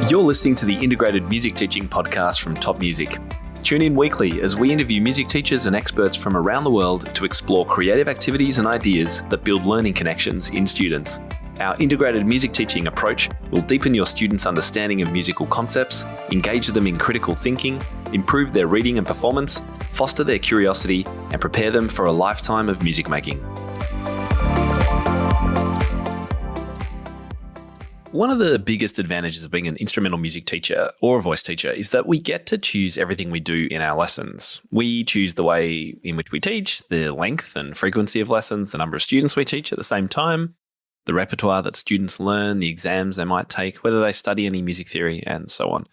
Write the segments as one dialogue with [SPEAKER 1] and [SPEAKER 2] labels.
[SPEAKER 1] You're listening to the Integrated Music Teaching Podcast from Top Music. Tune in weekly as we interview music teachers and experts from around the world to explore creative activities and ideas that build learning connections in students. Our integrated music teaching approach will deepen your students' understanding of musical concepts, engage them in critical thinking, improve their reading and performance, foster their curiosity, and prepare them for a lifetime of music making. One of the biggest advantages of being an instrumental music teacher or a voice teacher is that we get to choose everything we do in our lessons. We choose the way in which we teach, the length and frequency of lessons, the number of students we teach at the same time, the repertoire that students learn, the exams they might take, whether they study any music theory, and so on.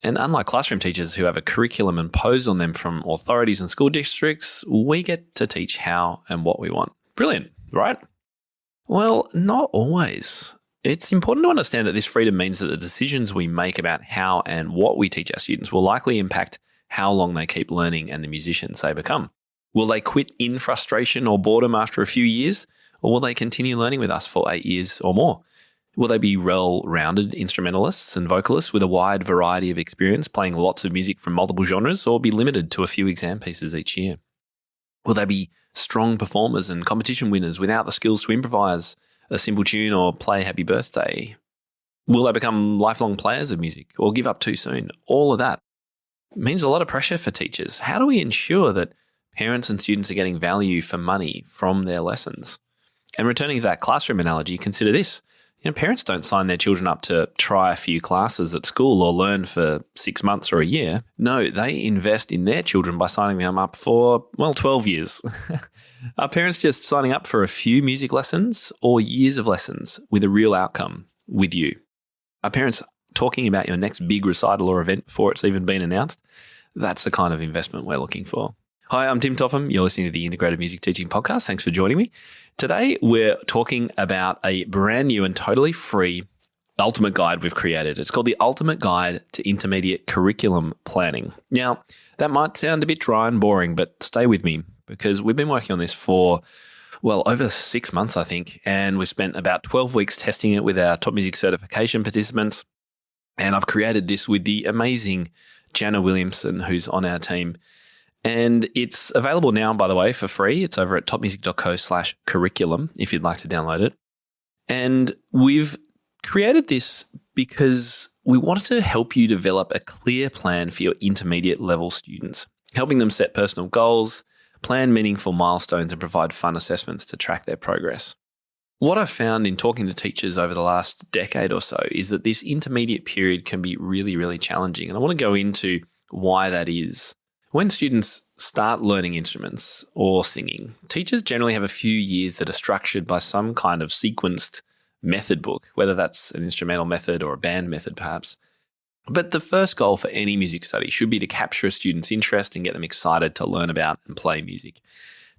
[SPEAKER 1] And unlike classroom teachers who have a curriculum imposed on them from authorities and school districts, we get to teach how and what we want. Brilliant, right? Well, not always. It's important to understand that this freedom means that the decisions we make about how and what we teach our students will likely impact how long they keep learning and the musicians they become. Will they quit in frustration or boredom after a few years, or will they continue learning with us for 8 years or more? Will they be well-rounded instrumentalists and vocalists with a wide variety of experience playing lots of music from multiple genres, or be limited to a few exam pieces each year? Will they be strong performers and competition winners without the skills to improvise a simple tune or play Happy Birthday? Will they become lifelong players of music or give up too soon? All of that means a lot of pressure for teachers. How do we ensure that parents and students are getting value for money from their lessons? And returning to that classroom analogy, consider this. Parents don't sign their children up to try a few classes at school or learn for 6 months or a year. No, they invest in their children by signing them up for, 12 years. Are parents just signing up for a few music lessons or years of lessons with a real outcome with you? Are parents talking about your next big recital or event before it's even been announced? That's the kind of investment we're looking for. Hi, I'm Tim Topham. You're listening to the Integrated Music Teaching Podcast. Thanks for joining me. Today, we're talking about a brand new and totally free ultimate guide we've created. It's called the Ultimate Guide to Intermediate Curriculum Planning. Now, that might sound a bit dry and boring, but stay with me because we've been working on this for, over 6 months, I think, and we've spent about 12 weeks testing it with our Top Music certification participants. And I've created this with the amazing Jana Williamson, who's on our team. And it's available now, by the way, for free. It's over at topmusic.co/curriculum if you'd like to download it. And we've created this because we wanted to help you develop a clear plan for your intermediate level students, helping them set personal goals, plan meaningful milestones, and provide fun assessments to track their progress. What I've found in talking to teachers over the last decade or so is that this intermediate period can be really, really challenging. And I want to go into why that is. When students start learning instruments or singing, teachers generally have a few years that are structured by some kind of sequenced method book, whether that's an instrumental method or a band method perhaps. But the first goal for any music study should be to capture a student's interest and get them excited to learn about and play music.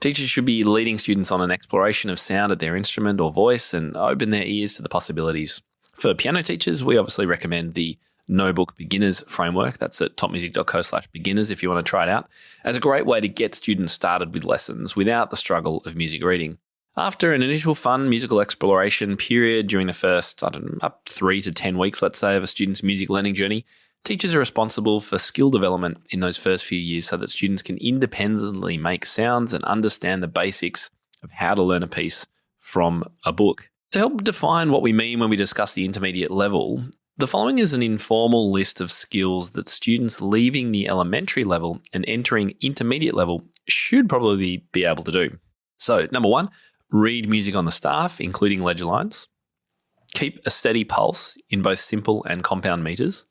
[SPEAKER 1] Teachers should be leading students on an exploration of sound at their instrument or voice and open their ears to the possibilities. For piano teachers, we obviously recommend the No Book Beginners framework. That's at topmusic.co/beginners if you want to try it out, as a great way to get students started with lessons without the struggle of music reading. After an initial fun musical exploration period during the first, up 3 to 10 weeks, let's say, of a student's music learning journey, teachers are responsible for skill development in those first few years so that students can independently make sounds and understand the basics of how to learn a piece from a book. To help define what we mean when we discuss the intermediate level, the following is an informal list of skills that students leaving the elementary level and entering intermediate level should probably be able to do. So, number 1, read music on the staff, including ledger lines. Keep a steady pulse in both simple and compound meters.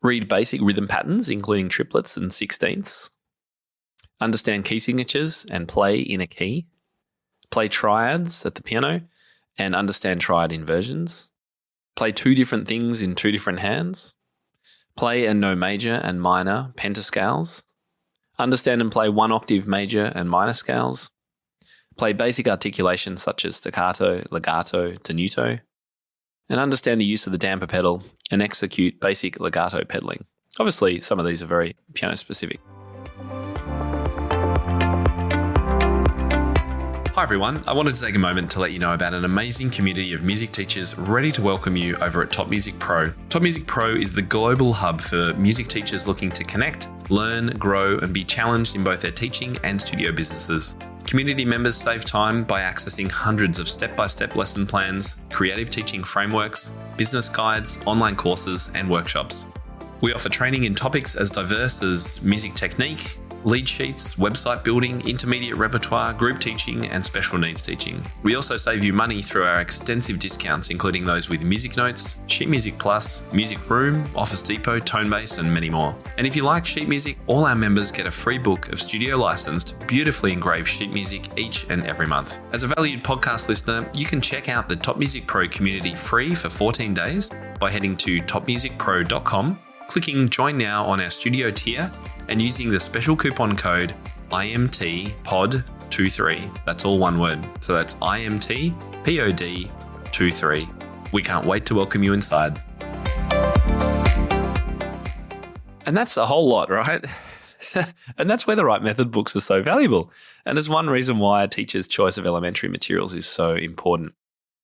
[SPEAKER 1] Read basic rhythm patterns, including triplets and sixteenths. Understand key signatures and play in a key. Play triads at the piano and understand triad inversions. Play 2 different things in 2 different hands. Play and know major and minor pentascales. Understand and play 1 octave major and minor scales. Play basic articulations such as staccato, legato, tenuto. And understand the use of the damper pedal and execute basic legato pedaling. Obviously, some of these are very piano specific. Hi everyone, I wanted to take a moment to let you know about an amazing community of music teachers ready to welcome you over at Top Music Pro. Top Music Pro is the global hub for music teachers looking to connect, learn, grow, and be challenged in both their teaching and studio businesses. Community members save time by accessing hundreds of step-by-step lesson plans, creative teaching frameworks, business guides, online courses, and workshops. We offer training in topics as diverse as music technique, lead sheets, website building, intermediate repertoire, group teaching, and special needs teaching. We also save you money through our extensive discounts, including those with Music Notes, Sheet Music Plus, Music Room, Office Depot, Tonebase, and many more. And if you like sheet music, all our members get a free book of studio licensed, beautifully engraved sheet music each and every month. As a valued podcast listener, you can check out the Top Music Pro community free for 14 days by heading to topmusicpro.com, clicking Join Now on our studio tier, and using the special coupon code IMTPOD23. That's all one word. So that's IMTPOD23. We can't wait to welcome you inside. And that's the whole lot, right? And that's where the right method books are so valuable. And it's one reason why a teacher's choice of elementary materials is so important.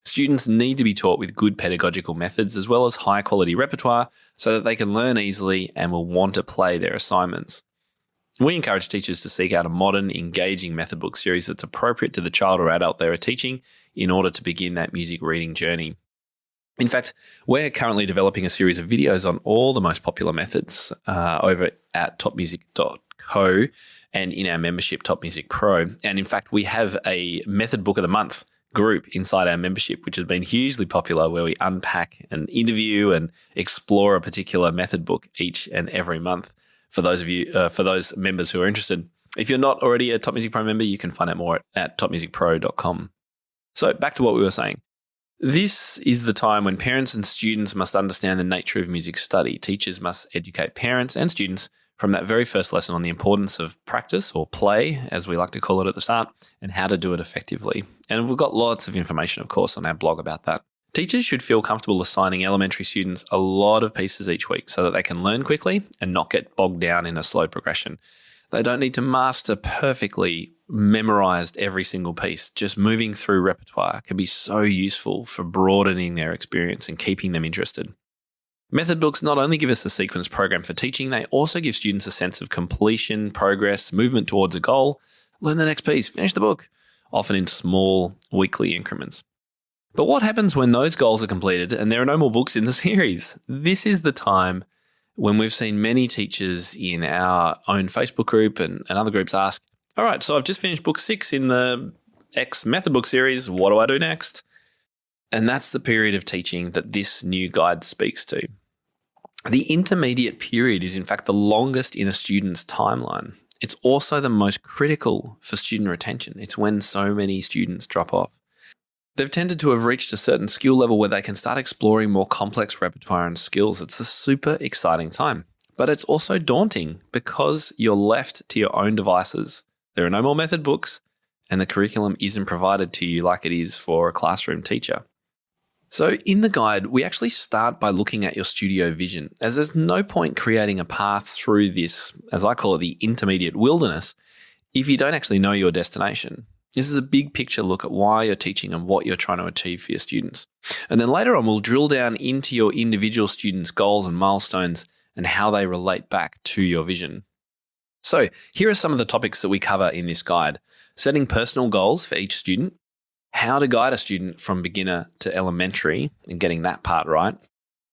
[SPEAKER 1] Students need to be taught with good pedagogical methods as well as high quality repertoire so that they can learn easily and will want to play their assignments. We encourage teachers to seek out a modern, engaging method book series that's appropriate to the child or adult they are teaching in order to begin that music reading journey. In fact, we're currently developing a series of videos on all the most popular methods over at topmusic.co and in our membership, Top Music Pro. And in fact, we have a method book of the month group inside our membership, which has been hugely popular, where we unpack and interview and explore a particular method book each and every month. For those of you, for those members who are interested, if you're not already a Top Music Pro member, you can find out more at topmusicpro.com. So back to what we were saying. This is the time when parents and students must understand the nature of music study. Teachers must educate parents and students from that very first lesson on the importance of practice, or play, as we like to call it at the start, and how to do it effectively. And we've got lots of information, of course, on our blog about that. Teachers should feel comfortable assigning elementary students a lot of pieces each week so that they can learn quickly and not get bogged down in a slow progression. They don't need to master perfectly memorized every single piece. Just moving through repertoire can be so useful for broadening their experience and keeping them interested. Method books not only give us a sequence program for teaching, they also give students a sense of completion, progress, movement towards a goal. Learn the next piece, finish the book, often in small weekly increments. But what happens when those goals are completed and there are no more books in the series? This is the time when we've seen many teachers in our own Facebook group and other groups ask, all right, so I've just finished book 6 in the X method book series. What do I do next? And that's the period of teaching that this new guide speaks to. The intermediate period is in fact the longest in a student's timeline. It's also the most critical for student retention. It's when so many students drop off. They've tended to have reached a certain skill level where they can start exploring more complex repertoire and skills. It's a super exciting time, but it's also daunting because you're left to your own devices. There are no more method books and the curriculum isn't provided to you like it is for a classroom teacher. So in the guide, we actually start by looking at your studio vision, as there's no point creating a path through this, as I call it, the intermediate wilderness, if you don't actually know your destination. This is a big picture look at why you're teaching and what you're trying to achieve for your students. And then later on, we'll drill down into your individual students' goals and milestones and how they relate back to your vision. So here are some of the topics that we cover in this guide: setting personal goals for each student, how to guide a student from beginner to elementary and getting that part right,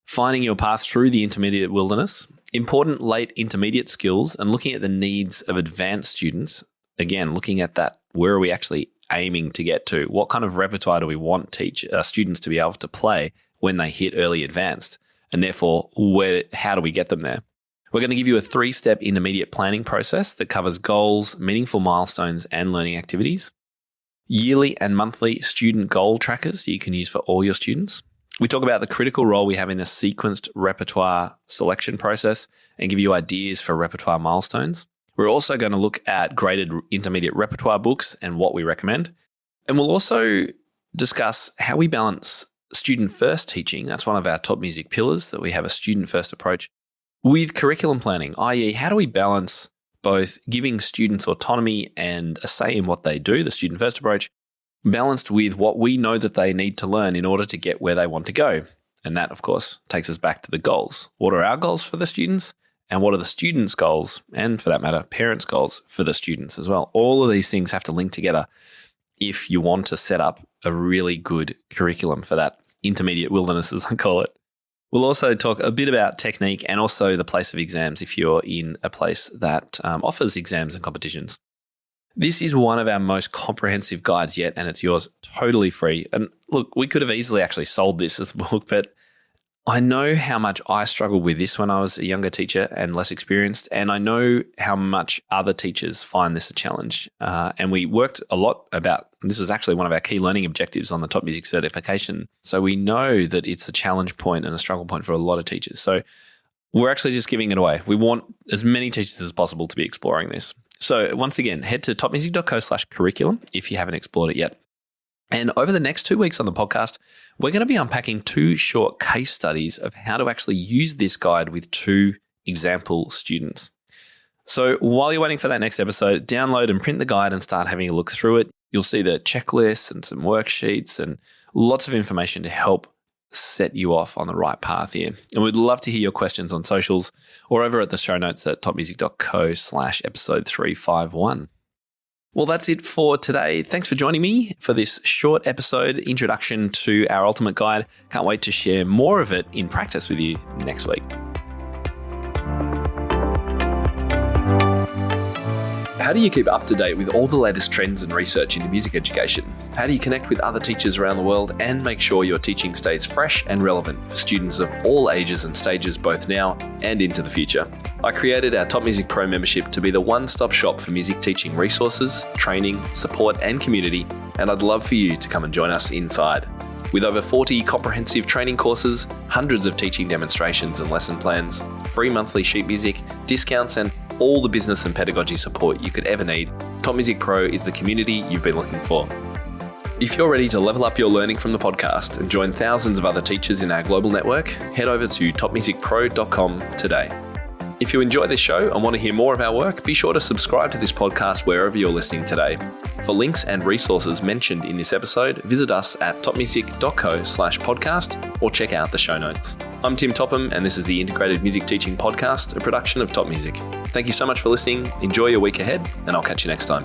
[SPEAKER 1] finding your path through the intermediate wilderness, important late intermediate skills, and looking at the needs of advanced students. Again, looking at that, where are we actually aiming to get to? What kind of repertoire do we want students to be able to play when they hit early advanced? And therefore, how do we get them there? We're going to give you a 3-step intermediate planning process that covers goals, meaningful milestones, and learning activities. Yearly and monthly student goal trackers you can use for all your students. We talk about the critical role we have in a sequenced repertoire selection process and give you ideas for repertoire milestones. We're also going to look at graded intermediate repertoire books and what we recommend. And we'll also discuss how we balance student-first teaching. That's one of our top music pillars, that we have a student-first approach, with curriculum planning, i.e. how do we balance both giving students autonomy and a say in what they do, the student-first approach, balanced with what we know that they need to learn in order to get where they want to go. And that, of course, takes us back to the goals. What are our goals for the students? And what are the students' goals? And for that matter, parents' goals for the students as well. All of these things have to link together if you want to set up a really good curriculum for that intermediate wilderness, as I call it. We'll also talk a bit about technique and also the place of exams if you're in a place that offers exams and competitions. This is one of our most comprehensive guides yet, and it's yours totally free. And look, we could have easily actually sold this as a book, but I know how much I struggled with this when I was a younger teacher and less experienced, and I know how much other teachers find this a challenge. And we worked a lot about, this was actually one of our key learning objectives on the Top Music certification. So we know that it's a challenge point and a struggle point for a lot of teachers. So we're actually just giving it away. We want as many teachers as possible to be exploring this. So once again, head to topmusic.co/curriculum if you haven't explored it yet. And over the next 2 weeks on the podcast, we're going to be unpacking 2 short case studies of how to actually use this guide with 2 example students. So while you're waiting for that next episode, download and print the guide and start having a look through it. You'll see the checklists and some worksheets and lots of information to help set you off on the right path here. And we'd love to hear your questions on socials or over at the show notes at topmusic.co/episode 351. Well, that's it for today. Thanks for joining me for this short episode introduction to our ultimate guide. Can't wait to share more of it in practice with you next week. How do you keep up to date with all the latest trends and research into music education? How do you connect with other teachers around the world and make sure your teaching stays fresh and relevant for students of all ages and stages, both now and into the future? I created our Top Music Pro membership to be the one-stop shop for music teaching resources, training, support, and community, and I'd love for you to come and join us inside. With over 40 comprehensive training courses, hundreds of teaching demonstrations and lesson plans, free monthly sheet music, discounts, and all the business and pedagogy support you could ever need, Top Music Pro is the community you've been looking for. If you're ready to level up your learning from the podcast and join thousands of other teachers in our global network, head over to topmusicpro.com today. If you enjoy this show and want to hear more of our work, be sure to subscribe to this podcast wherever you're listening today. For links and resources mentioned in this episode, visit us at topmusic.co/podcast or check out the show notes. I'm Tim Topham, and this is the Integrated Music Teaching Podcast, a production of Top Music. Thank you so much for listening. Enjoy your week ahead, and I'll catch you next time.